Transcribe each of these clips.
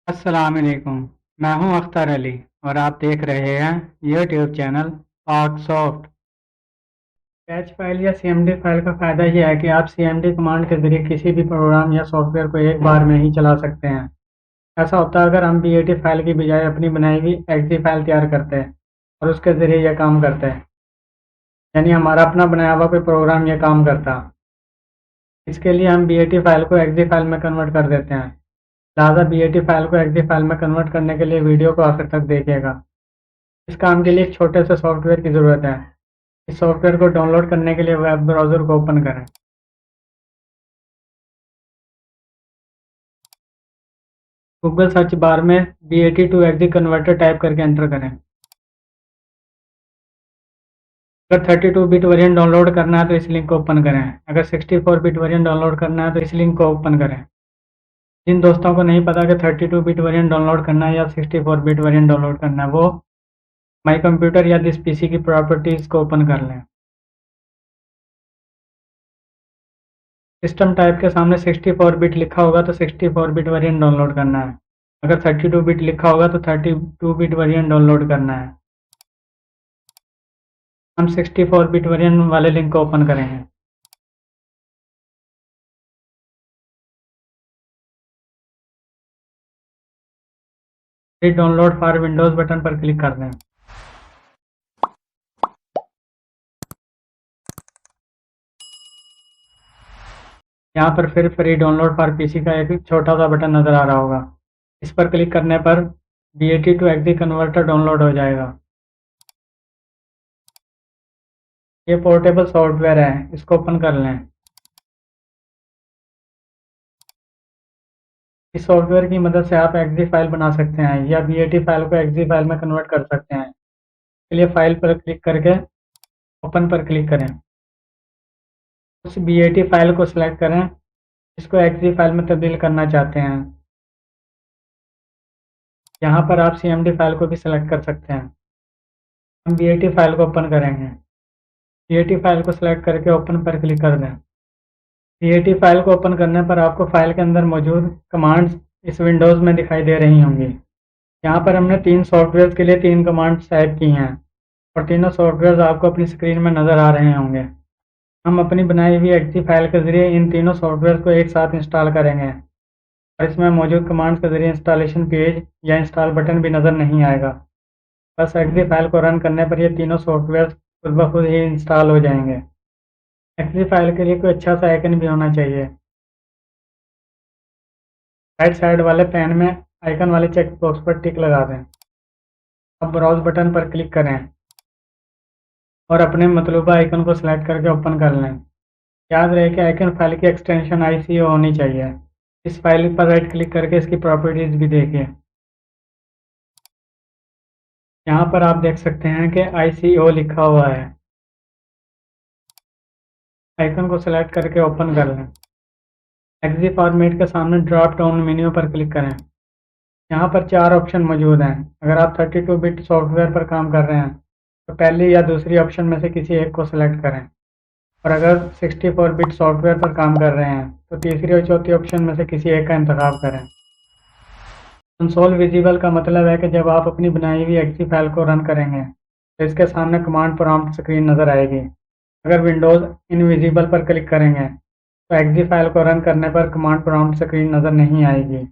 अस्सलामुअलैकुम। मैं हूं अख्तर अली और आप देख रहे हैं यूट्यूब चैनल पाक सॉफ्ट। कैच फाइल या सीएमडी फाइल का फ़ायदा यह है कि आप सीएमडी कमांड के ज़रिए किसी भी प्रोग्राम या सॉफ्टवेयर को एक बार में ही चला सकते हैं। ऐसा होता है अगर हम बीएटी फाइल की बजाय अपनी बनाई हुई एक्जी फाइल तैयार करते हैं और उसके ज़रिए यह काम करते हैं, यानी हमारा अपना बनाया हुआ कोई प्रोग्राम यह काम करता। इसके लिए हम बीएटी फाइल को एक्जी फाइल में कन्वर्ट कर देते हैं। लिहाजा बीएटी फाइल को एक्जी फाइल में कन्वर्ट करने के लिए वीडियो को आखिर तक देखिएगा। इस काम के लिए एक छोटे से सॉफ्टवेयर की ज़रूरत है। इस सॉफ्टवेयर को डाउनलोड करने के लिए वेब ब्राउज़र को ओपन करें। गूगल सर्च बार में BAT to exe converter type करके एंटर करें। अगर 32 बिट वेरिएंट डाउनलोड करना है तो इस लिंक को ओपन करें। अगर 64 बिट वेरिएंट डाउनलोड करना है तो इस लिंक को ओपन करें। जिन दोस्तों को नहीं पता कि 32 बिट वेरिएंट डाउनलोड करना है या 64 बिट वेरिएंट डाउनलोड करना है, वो माई कंप्यूटर या दिस पीसी की प्रॉपर्टीज़ को ओपन कर लें। सिस्टम टाइप के सामने 64 बिट लिखा होगा तो 64 बिट वेरिएंट डाउनलोड करना है। अगर 32 बिट लिखा होगा तो 32 बिट वेरिएंट डाउनलोड करना है। हम 64 बिट वेरिएंट वाले लिंक को ओपन करेंगे। फिर डाउनलोड फॉर विंडोज़ बटन पर क्लिक कर दें। यहाँ पर फिर फ्री डाउनलोड फॉर पीसी का एक छोटा सा बटन नज़र आ रहा होगा। इस पर क्लिक करने पर BAT to exe converter download हो जाएगा। ये पोर्टेबल सॉफ्टवेयर है, इसको ओपन कर लें। इस सॉफ्टवेयर की मदद से आप एक्जी फाइल बना सकते हैं या BAT फाइल को एक्जी फाइल में कन्वर्ट कर सकते हैं। इसके लिए फाइल पर क्लिक करके ओपन पर क्लिक करें। उस BAT फाइल को सिलेक्ट करें जिसको एक्जी फाइल में तब्दील करना चाहते हैं। यहाँ पर आप CMD फाइल को भी सिलेक्ट कर सकते हैं। हम BAT फाइल को ओपन करेंगे। BAT फाइल को सिलेक्ट करके ओपन पर क्लिक कर दें। BAT फाइल को ओपन करने पर आपको फाइल के अंदर मौजूद कमांड्स इस विंडोज़ में दिखाई दे रही होंगी। यहाँ पर हमने 3 सॉफ्टवेयर के लिए 3 कमांड्स टाइप की हैं और तीनों सॉफ्टवेयर आपको अपनी स्क्रीन में नज़र आ रहे होंगे। हम अपनी बनाई हुई एक्जी फाइल के ज़रिए इन तीनों सॉफ्टवेयर को एक साथ इंस्टॉल करेंगे और इसमें मौजूद कमांड्स के ज़रिए इंस्टॉलेशन पेज या इंस्टॉल बटन भी नज़र नहीं आएगा। बस एक्जी फाइल को रन करने पर ये तीनों सॉफ्टवेयर खुद ब खुद ही इंस्टॉल हो जाएंगे। एक्जी फाइल के लिए कोई अच्छा सा आइकन भी होना चाहिए। राइट साइड वाले पैन में आइकन वाले चेक बॉक्स पर टिक लगा दें। अब ब्राउज़ बटन पर क्लिक करें और अपने मतलूबा आइकन को सिलेक्ट करके ओपन कर लें। याद रहे कि आइकन फाइल की एक्सटेंशन ICO होनी चाहिए। इस फाइल पर राइट क्लिक करके इसकी प्रॉपर्टीज़ भी देखिए। यहाँ पर आप देख सकते हैं कि ICO लिखा हुआ है। आइकन को सिलेक्ट करके ओपन कर लें। एक्जी फॉर्मेट के सामने ड्रॉप डाउन मेन्यू पर क्लिक करें। यहाँ पर 4 ऑप्शन मौजूद हैं। अगर आप 32 बिट सॉफ्टवेयर पर काम कर रहे हैं तो पहली या दूसरी ऑप्शन में से किसी एक को सिलेक्ट करें, और अगर 64 बिट सॉफ्टवेयर पर काम कर रहे हैं तो तीसरी और चौथी ऑप्शन में से किसी एक का इंतखाब करें। कंसोल विजिबल का मतलब है कि जब आप अपनी बनाई हुई एक्जी फाइल को रन करेंगे तो इसके सामने कमांड प्रॉम्प्ट स्क्रीन नज़र आएगी। अगर विंडोज़ इनविजिबल पर क्लिक करेंगे तो एक्जी फाइल को रन करने पर कमांड प्रॉम्प्ट स्क्रीन नज़र नहीं आएगी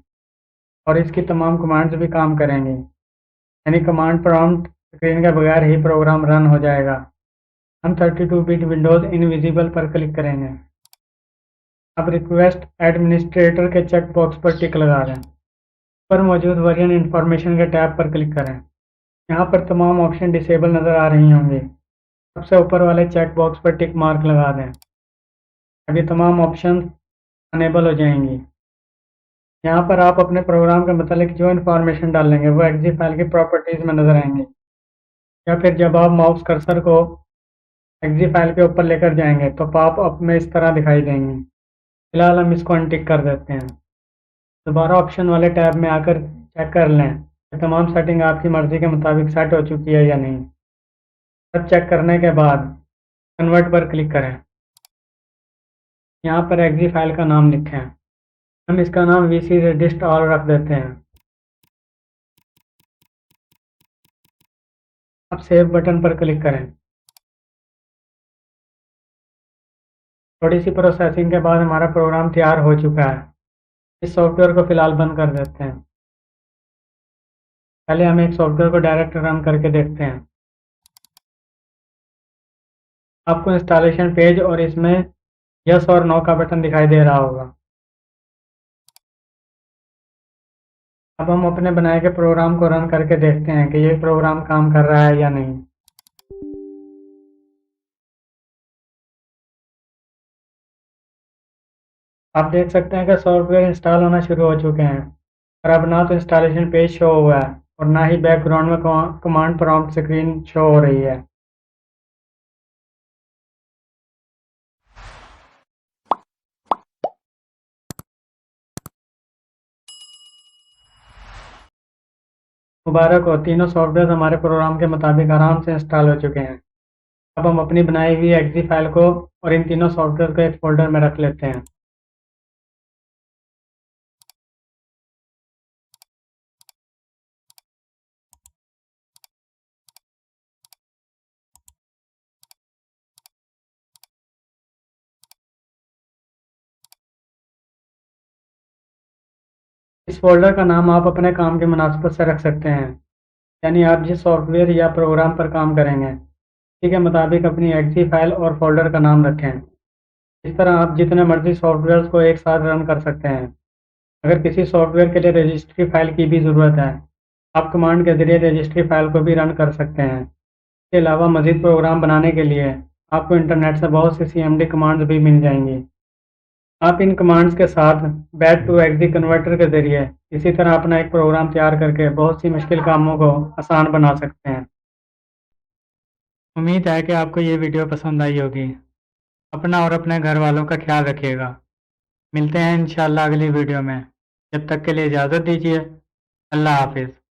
और इसकी तमाम कमांड्स भी काम करेंगी, यानी कमांड प्रॉम्प्ट स्क्रीन के बगैर ही प्रोग्राम रन हो जाएगा। हम 32 बिट विंडोज़ इनविजिबल पर क्लिक करेंगे। अब रिक्वेस्ट एडमिनिस्ट्रेटर के चेक बॉक्स पर टिक लगा दें। पर मौजूद वर्जन इंफॉर्मेशन के टैब पर क्लिक करें। यहाँ पर तमाम ऑप्शन डिसेबल नज़र आ रही होंगी। सबसे ऊपर वाले चेक बॉक्स पर टिक मार्क लगा दें। अभी तमाम ऑप्शन अनेबल हो जाएंगी। यहाँ पर आप अपने प्रोग्राम के मतलब जो इन्फॉर्मेशन डालेंगे वो एक्जी फाइल की प्रॉपर्टीज़ में नज़र आएंगी, या फिर जब आप माउस कर्सर को एक्जी फाइल के ऊपर लेकर जाएंगे तो पॉपअप में इस तरह दिखाई देंगी। फिलहाल हम इसको अनटिक कर देते हैं। दोबारा ऑप्शन वाले टैब में आकर चेक कर लें कि तमाम सेटिंग आपकी मर्ज़ी के मुताबिक सेट हो चुकी है या नहीं। सब चेक करने के बाद कन्वर्ट पर क्लिक करें। यहाँ पर एक्जी फाइल का नाम लिखें। हम इसका नाम VC Redist All रख देते हैं। अब सेव बटन पर क्लिक करें। थोड़ी सी प्रोसेसिंग के बाद हमारा प्रोग्राम तैयार हो चुका है। इस सॉफ्टवेयर को फ़िलहाल बंद कर देते हैं। पहले हम एक सॉफ्टवेयर को डायरेक्ट रन करके देखते हैं। आपको इंस्टॉलेशन पेज और इसमें यस और नो का बटन दिखाई दे रहा होगा। अब हम अपने बनाए गए प्रोग्राम को रन करके देखते हैं कि ये प्रोग्राम काम कर रहा है या नहीं। आप देख सकते हैं कि सॉफ्टवेयर इंस्टॉल होना शुरू हो चुके हैं और अब ना तो इंस्टॉलेशन पेज शो हुआ है और ना ही बैकग्राउंड में कमांड प्रॉम्प्ट स्क्रीन शो हो रही है। मुबारक हो, तीनों सॉफ्टवेयर हमारे प्रोग्राम के मुताबिक आराम से इंस्टॉल हो चुके हैं। अब हम अपनी बनाई हुई एक्जी फाइल को और इन तीनों सॉफ्टवेयर को एक फोल्डर में रख लेते हैं। इस फोल्डर का नाम आप अपने काम की मुनासिबत से रख सकते हैं, यानी आप जिस सॉफ्टवेयर या प्रोग्राम पर काम करेंगे उसी के मुताबिक अपनी एक्जी फाइल और फोल्डर का नाम रखें। इस तरह आप जितने मर्जी सॉफ्टवेयर को एक साथ रन कर सकते हैं। अगर किसी सॉफ्टवेयर के लिए रजिस्ट्री फाइल की भी ज़रूरत है, आप कमांड के ज़रिए रजिस्ट्री फाइल को भी रन कर सकते हैं। इसके अलावा मज़ीद प्रोग्राम बनाने के लिए आपको इंटरनेट से बहुत सी सीएमडी कमांड्स भी मिल जाएंगी। आप इन कमांड्स के साथ बैट टू एक्जी कन्वर्टर के ज़रिए इसी तरह अपना एक प्रोग्राम तैयार करके बहुत सी मुश्किल कामों को आसान बना सकते हैं। उम्मीद है कि आपको ये वीडियो पसंद आई होगी। अपना और अपने घर वालों का ख्याल रखिएगा। मिलते हैं इंशाल्लाह अगली वीडियो में। जब तक के लिए इजाज़त दीजिए। अल्लाह हाफिज़।